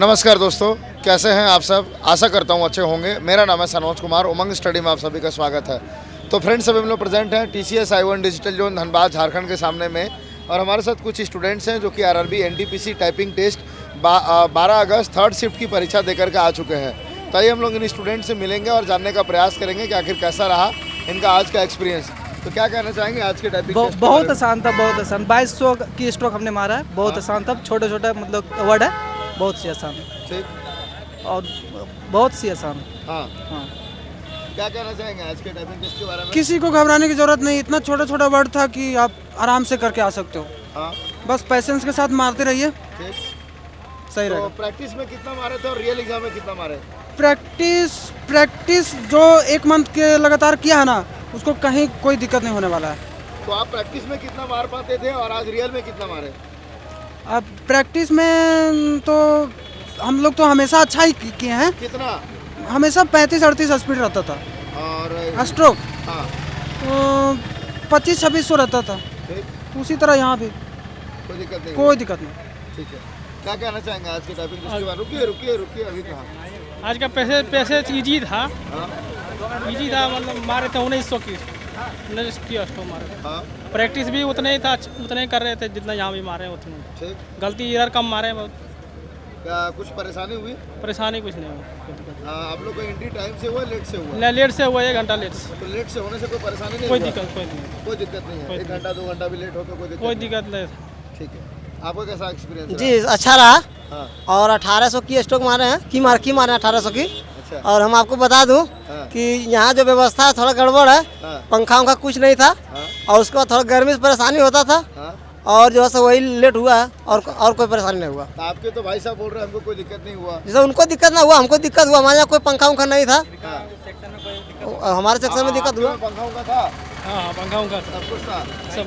नमस्कार दोस्तों, कैसे हैं आप सब। आशा करता हूं अच्छे होंगे। मेरा नाम है सनोज कुमार। उमंग स्टडी में आप सभी का स्वागत है। तो फ्रेंड्स, अभी हम लोग प्रेजेंट हैं TCS I1 digital zone Dhanbad Jharkhand के सामने में, और हमारे साथ कुछ स्टूडेंट्स हैं जो कि RRB NTPC टाइपिंग टेस्ट 12 अगस्त थर्ड शिफ्ट की परीक्षा देकर के आ चुके हैं। तो आइए हम लोग इन स्टूडेंट से मिलेंगे और जानने का प्रयास करेंगे कि आखिर कैसा रहा इनका आज का एक्सपीरियंस। तो क्या कहना चाहेंगे आज के टाइपिंग टेस्ट? बहुत आसान था, बहुत आसान। 2200 की स्ट्रोक हमने मारा है। बहुत आसान था, छोटे छोटे मतलब वर्ड है, बहुत सी आसान ठीक, और बहुत सी आसान। हाँ हाँ, क्या कहना चाहेंगे आज के टाइपिंग टेस्ट के बारे में? किसी को घबराने की जरूरत नहीं। इतना छोटा छोटा वर्ड था कि आप आराम से करके आ सकते हो। हाँ बस पेशेंस के साथ मारते रहिए, ठीक। सही तो रहेगा। प्रैक्टिस में कितना मारे थे और रियल एग्जाम में कितना मारे? प्रैक्टिस जो 1 मंथ के लगातार किया है ना, उसको कहीं कोई दिक्कत नहीं होने वाला है। तो आप प्रैक्टिस में कितना मार पाते थे और आज रियल में कितना मारे? अब प्रैक्टिस में तो हम लोग तो हमेशा अच्छा ही किए हैं। कितना? हमेशा 35-38 स्पीड रहता था और स्ट्रोक, हाँ तो 25-2600 रहता था। ठीक, उसी तरह यहाँ भी कोई दिक्कत नहीं? कोई दिक्कत नहीं। ठीक है, क्या कहना चाहेंगे आज के टाइपिंग टेस्ट के बारे में? रुकिए रुकिए रुकिए, अभी कहाँ? आज का पैसे इजी था, हाँ मतलब मारे थे 1900 की स्ट्रोक मारे थे। हाँ प्रैक्टिस भी उतने ही था, उतने ही कर रहे थे जितना यहाँ भी मारे हैं उतने। ठीक। गलती इधर कम मारे हैं, बहुत क्या कुछ परेशानी हुई? परेशानी कुछ नहीं हुई। आप लोग का एंट्री टाइम से हुआ लेट से हुआ? नहीं, लेट से हुआ, 1 घंटा लेट से। तो लेट से होने से कोई परेशानी नहीं कोई हुआ? दिक्कत नहीं। कोई दिक्कत नहीं है। 1 घंटा 2 घंटा भी लेट होकर कोई दिक्कत कोई नहीं? दिक्कत नहीं। ठीक है, आपको कैसा एक्सपीरियंस जी अच्छा रहा। हाँ और 1800 की स्ट्रोक मारे हैं, की मारे 1800 की। अच्छा। और हम आपको बता दूं हाँ कि यहाँ जो व्यवस्था है थोड़ा गड़बड़ है। हाँ पंखा उंखा कुछ नहीं था, हाँ और उसके बाद थोड़ा गर्मी से परेशानी होता था, हाँ। और जो है सो वही लेट हुआ है, और कोई परेशानी नहीं हुआ। तो आपके तो भाई साहब बोल रहे हैं हमको कोई दिक्कत नहीं हुआ। जैसे उनको दिक्कत ना हुआ, हमको दिक्कत हुआ। हमारे यहाँ कोई पंखा उंखा नहीं था, हाँ। और हमारे सेक्शन में दिक्कत हुआ। पंखा उंखा था, हाँ, पंखा उंखा सब कुछ था। सब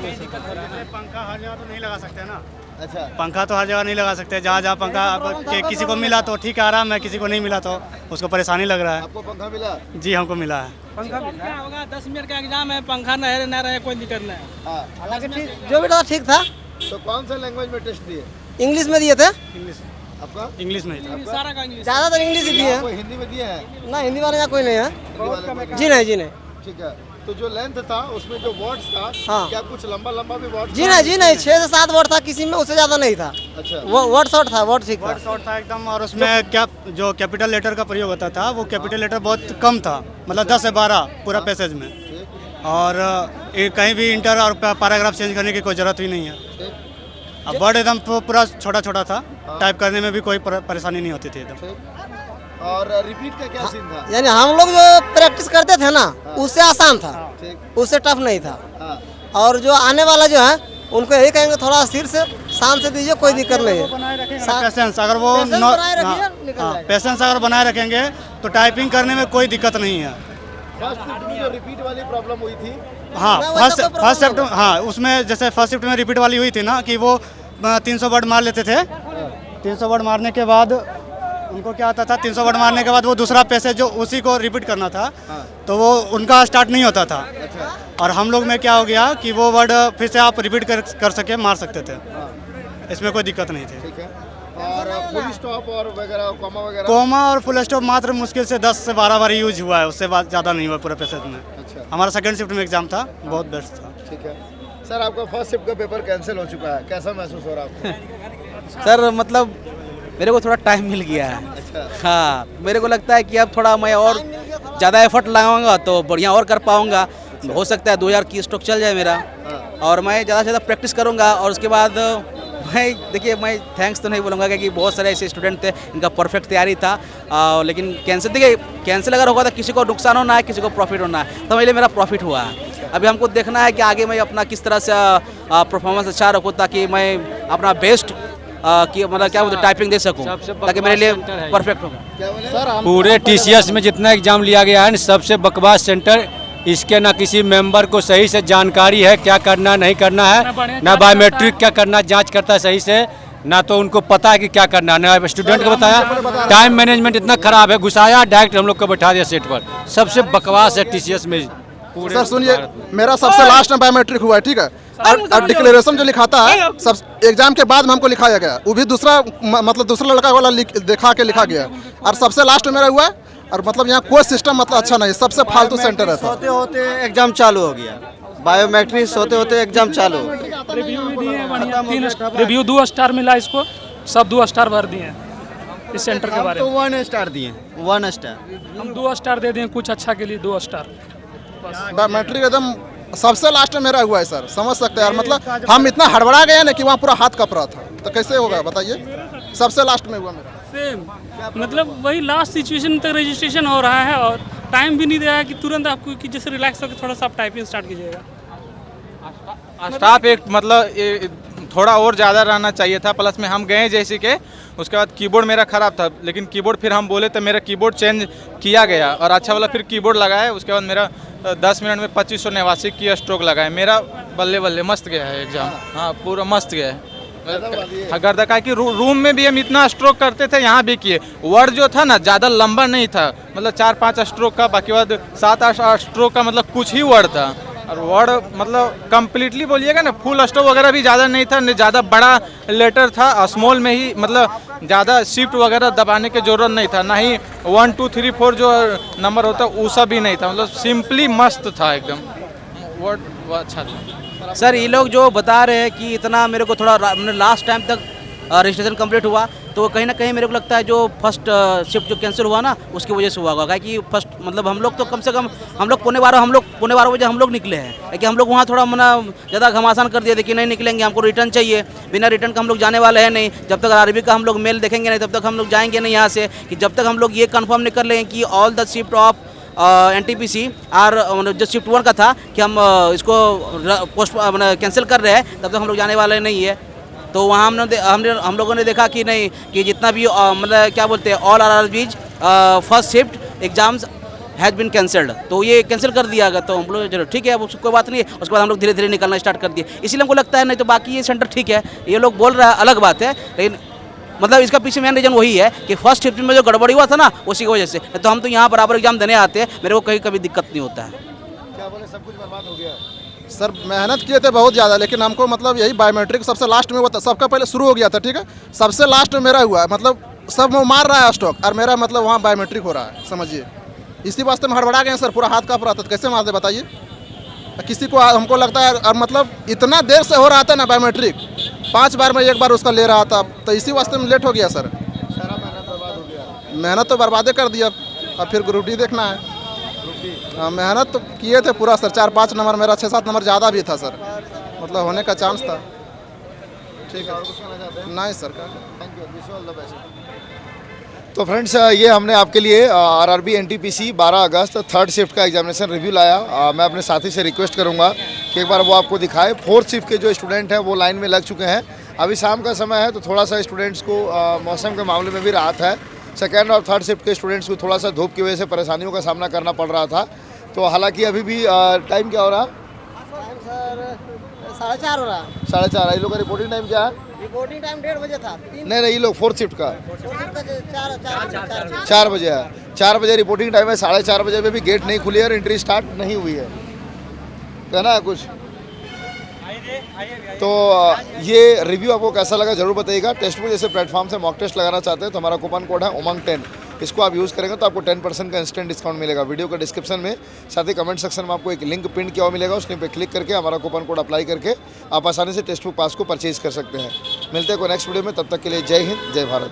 पंखा हर जगह तो नहीं लगा सकते ना। अच्छा, पंखा तो हर जगह नहीं लगा सकते। जहाँ जहाँ पंखा किसी को मिला तो ठीक है, आराम है। किसी को नहीं मिला तो उसको परेशानी लग रहा है। आपको पंखा मिला? जी हमको मिला है। क्या होगा, 10 मिनट का एग्जाम है, पंखा न रहे कोई दिक्कत नहीं। हाँ। हालांकि जो भी था ठीक था। तो कौन सा लैंग्वेज में टेस्ट दिए? इंग्लिश में दिए थे, आपका? इंग्लिश में ही था। सारा का इंग्लिश। ज़्यादातर इंग्लिश ही दिए आपको हैं। हिंदी में दिए हैं? ना हिंदी वाले यहाँ कोई नहीं है। हिंदी वाले में? जी नहीं, जी नहीं। ठीक है, तो जो लेंथ था उसमें जो वर्ड्स था, हाँ। क्या कुछ लंबा लंबा भी वर्ड? जी नहीं, जी नहीं। 6 से 7 वर्ड था, किसी में उससे ज़्यादा नहीं था। अच्छा। वो वर्ड शॉर्ट था, वर्ड ठीक था। वर्ड शॉर्ट था एकदम। और उसमें क्या जो कैपिटल लेटर का प्रयोग होता था, वो कैपिटल लेटर बहुत कम था, मतलब 10 से 12 पूरा पैसेज में। ठीक और कहीं भी इंटर और पैराग्राफ चेंज करने की कोई ज़रूरत ही नहीं है। ठीक अब वर्ड एकदम पूरा छोटा छोटा था, टाइप करने में भी कोई परेशानी नहीं होती थी एकदम। ठीक। और रिपीट का क्या सीन था? यानी हम लोग जो प्रैक्टिस करते थे ना, उससे आसान था, ठीक। उससे टफ नहीं था। हाँ और जो आने वाला जो है, उनको यही कहेंगे थोड़ा सिर से शांत से दीजिए, कोई दिक्कत नहीं है। पेशेंस अगर वो पेशेंस बनाए रखिए, निकल जाएगा। पेशेंस अगर बनाए रखेंगे तो टाइपिंग करने में कोई दिक्कत नहीं है। फर्स्ट शिफ्ट में जो रिपीट वाली प्रॉब्लम हुई थी, हाँ, ना, वैसा कोई फर्स्ट शिफ्ट, problem हाँ उसमें जैसे फर्स्ट शिफ्ट में रिपीट वाली हुई थी ना, कि वो 300 वर्ड मार लेते थे। 300 वर्ड मारने के बाद उनको क्या आता था, 300 वर्ड मारने के बाद वो दूसरा पैसेज जो उसी को रिपीट करना था, तो वो उनका स्टार्ट नहीं होता था। और हम लोग में क्या हो गया कि वो वर्ड फिर से आप रिपीट कर सके, मार सकते थे, इसमें कोई दिक्कत नहीं थी। ठीक है। और फुल स्टॉप और वगैरह, कॉमा वगैरह? कोमा और फुल स्टॉप मात्र मुश्किल से 10 से 12 बार यूज हुआ है, उससे बाद ज़्यादा नहीं हुआ पूरे पैसेज में। अच्छा, हमारा सेकंड शिफ्ट में एग्जाम था, बहुत बेस्ट था। ठीक है। सर, आपका फर्स्ट शिफ्ट का पेपर कैंसिल हो चुका है, कैसा महसूस हो रहा है आपको? सर मतलब मेरे को थोड़ा टाइम मिल गया है। अच्छा। हाँ, मेरे को लगता है कि अब थोड़ा मैं और ज़्यादा एफर्ट लगाऊंगा तो बढ़िया और कर पाऊंगा। हो सकता है 2000 की स्ट्रोक चल जाए मेरा, और मैं ज़्यादा से ज़्यादा प्रैक्टिस करूंगा। और उसके बाद मैं थैंक्स तो नहीं बोलूँगा, क्योंकि बहुत सारे ऐसे स्टूडेंट थे इनका परफेक्ट तैयारी था। लेकिन कैंसिल अगर होगा तो किसी को नुकसान होना है, किसी को प्रॉफिट होना है। तो मेरे मेरा प्रॉफिट हुआ है। अभी हमको देखना है कि आगे मैं अपना किस तरह से परफॉर्मेंस अच्छा रखूँ, ताकि मैं अपना बेस्ट कि मतलब क्या बोलते टाइपिंग दे सकूँ, ताकि मेरे लिए परफेक्ट हो। क्या बोले सर? पूरे TCS में जितना एग्जाम लिया गया है, सबसे बकवास सेंटर। इसके ना किसी मेंबर को सही से जानकारी है क्या करना नहीं करना है, ना बायोमेट्रिक क्या करना जांच करता है सही से, ना तो उनको पता है कि क्या करना है, ना स्टूडेंट को बताया। टाइम मैनेजमेंट इतना खराब है, घुसाया डायरेक्ट हम लोग को बैठा दिया सेट पर। सबसे बकवास है TCS में। सर सुनिए, मेरा सबसे लास्ट में बायोमेट्रिक हुआ है, ठीक है। और डिक्लेरेशन जो लिखाता है सब एग्जाम के बाद में हमको लिखाया गया, वो भी दूसरा मतलब दूसरा लड़का वाला दिखा के लिखा गया, और सबसे लास्ट में मेरा हुआ। और मतलब यहाँ कोई सिस्टम मतलब अच्छा नहीं, सबसे फालतू सेंटर है। होते होते एग्जाम चालू हो गया, बायोमेट्रिक्स होते होते एग्जाम चालू हो गया। रिव्यू भी दिए हैं बढ़िया, 3 रिव्यू 2 स्टार मिला इसको, सब 2 स्टार भर दिए हैं इस सेंटर के बारे में। 1 स्टार दिए, 1 स्टार। हम 2 स्टार दे दें कुछ अच्छा के लिए, 2 स्टार बस। बायोमेट्रिक एकदम सबसे लास्ट में मेरा हुआ है सर, समझ सकते हैं यार। मतलब हम इतना हड़बड़ा गए ना कि वहाँ पूरा हाथ कप रहा था, तो कैसे होगा बताइए। सबसे लास्ट में हुआ मेरा। सेम मतलब वही लास्ट सिचुएशन तक रजिस्ट्रेशन हो रहा है, और टाइम भी नहीं दे रहा है कि तुरंत आपको कि जैसे रिलैक्स होकर थोड़ा सा आप टाइपिंग स्टार्ट कीजिएगा। स्टाफ एक मतलब थोड़ा और ज़्यादा रहना चाहिए था। प्लस में हम गए जैसे कि उसके बाद कीबोर्ड मेरा ख़राब था, लेकिन कीबोर्ड फिर हम बोले तो मेरा कीबोर्ड चेंज किया गया और अच्छा वाला फिर कीबोर्ड लगाया। उसके बाद मेरा 10 मिनट में 2589 की स्ट्रोक लगाए। मेरा बल्ले बल्ले मस्त गया है एग्ज़ाम, हाँ पूरा मस्त गया है। गर्दा का कि रूम में भी हम इतना स्ट्रोक करते थे, यहाँ भी किए। वर्ड जो था ना ज़्यादा लंबा नहीं था, मतलब 4-5 स्ट्रोक का, बाकी बाद 7-8 स्ट्रोक का, मतलब कुछ ही वर्ड था। और वर्ड मतलब कंप्लीटली बोलिएगा ना, फुल स्टॉप वगैरह भी ज़्यादा नहीं था, ज़्यादा बड़ा लेटर था, स्मॉल में ही, मतलब ज़्यादा शिफ्ट वगैरह दबाने की ज़रूरत नहीं था, ना ही 1 2 3 4 जो नंबर होता वो सब भी नहीं था। मतलब सिंपली मस्त था एकदम, वर्ड अच्छा था। सर ये लोग जो बता रहे हैं कि इतना मेरे को थोड़ा लास्ट टाइम तक रजिस्ट्रेशन कंप्लीट हुआ, तो कहीं ना कहीं मेरे को लगता है जो फर्स्ट शिफ्ट जो कैंसिल हुआ ना उसकी वजह से हुआ होगा। कि फर्स्ट मतलब हम लोग तो कम से कम हम लोग पौने 12 बजे हम लोग निकले हैं, कि हम लोग वहाँ थोड़ा मना ज़्यादा घमासान कर दिए थे कि नहीं निकलेंगे, हमको रिटर्न चाहिए। बिना रिटर्न का हम लोग जाने वाले हैं नहीं, जब तक आरबी का हम लोग मेल देखेंगे नहीं तब तक हम लोग जाएंगे नहीं यहाँ से। कि जब तक हम लोग ये कन्फर्म नहीं कर लेंगे कि all the shift of NTPC और जो शिफ्ट 1 का था कि हम इसको पोस्ट कैंसिल कर रहे हैं, तब तक हम लोग जाने वाले नहीं है। तो वहाँ हम लोगों ने देखा कि नहीं, कि जितना भी मतलब क्या बोलते हैं all RRBs first shift exams has been cancelled, तो ये कैंसिल कर दिया गया। तो हम लोग चलो ठीक है, कोई बात नहीं है। उसके बाद हम लोग धीरे धीरे निकलना स्टार्ट कर दिए, इसलिए हमको लगता है। नहीं तो बाकी ये सेंटर ठीक है, ये लोग बोल रहा है अलग बात है, लेकिन मतलब इसका पीछे मेन रीज़न वही है कि फर्स्ट शिफ्ट में जो गड़बड़ी हुआ था ना उसी की वजह से। तो हम तो यहाँ बराबर एग्जाम देने आते हैं, मेरे को कहीं कभी दिक्कत नहीं होता है। क्या बोले, सब कुछ बर्बाद हो गया सर मेहनत किए थे बहुत ज़्यादा, लेकिन हमको मतलब यही बायोमेट्रिक सबसे लास्ट में हुआ था। सबका पहले शुरू हो गया था, ठीक है, सबसे लास्ट में मेरा हुआ। मतलब सब वो मार रहा है स्टॉक, और मेरा मतलब वहाँ बायोमेट्रिक हो रहा है, समझिए। इसी वास्ते में हड़बड़ा गए सर, पूरा हाथ काँप रहा था। तो कैसे मार दे बताइए किसी को। हमको लगता है और मतलब इतना देर से हो रहा था ना बायोमेट्रिक, 5 बार में 1 बार उसका ले रहा था, तो इसी वास्ते में लेट हो गया सर। सारा मेहनत बर्बाद हो गया। मेहनत तो बर्बादे कर दिया, अब फिर ग्रुप डी देखना है। मेहनत तो किए थे पूरा सर, 4-5 नंबर, मेरा 6-7 नंबर ज़्यादा भी था सर, मतलब होने का चांस था। ठीक है, नहीं sir, thank you, wish you all the best. तो फ्रेंड्स ये हमने आपके लिए RRB NTPC 12 अगस्त 3rd शिफ्ट का एग्जामिनेशन रिव्यू लाया। मैं अपने साथी से रिक्वेस्ट करूंगा कि एक बार वो आपको दिखाए। 4th शिफ्ट के जो स्टूडेंट हैं वो लाइन में लग चुके हैं। अभी शाम का समय है, तो थोड़ा सा स्टूडेंट्स को मौसम के मामले में भी राहत है। 2nd और 3rd शिफ्ट के स्टूडेंट्स को थोड़ा सा धूप की वजह से परेशानियों का सामना करना पड़ रहा था। तो हालांकि अभी भी टाइम क्या हो रहा? सर 4:30 हो रहा। 4:30। ये लोग का रिपोर्टिंग टाइम क्या है? रिपोर्टिंग टाइम 1:30 बजे था। नहीं, ये लोग 4th शिफ्ट का 4 4 बजे है। 4 बजे रिपोर्टिंग टाइम है, 4:30 बजे में भी गेट नहीं खुली है और एंट्री स्टार्ट नहीं हुई है। कहना है कुछ? तो ये रिव्यू आपको कैसा लगा जरूर बताइएगा। टेस्ट बुक जैसे प्लेटफॉर्म से मॉक टेस्ट लगाना चाहते हैं तो हमारा कूपन कोड है उमंग10, इसको आप यूज़ करेंगे तो आपको 10% का इंस्टेंट डिस्काउंट मिलेगा। वीडियो के डिस्क्रिप्शन में, साथ ही कमेंट सेक्शन में आपको एक लिंक पिन किया हुआ मिलेगा, उस लिंक पे क्लिक करके हमारा कूपन कोड अप्लाई करके आप आसानी से टेस्ट बुक पास को परचेज कर सकते हैं। मिलते हैं कोई नेक्स्ट वीडियो में, तब तक के लिए जय हिंद, जय भारत।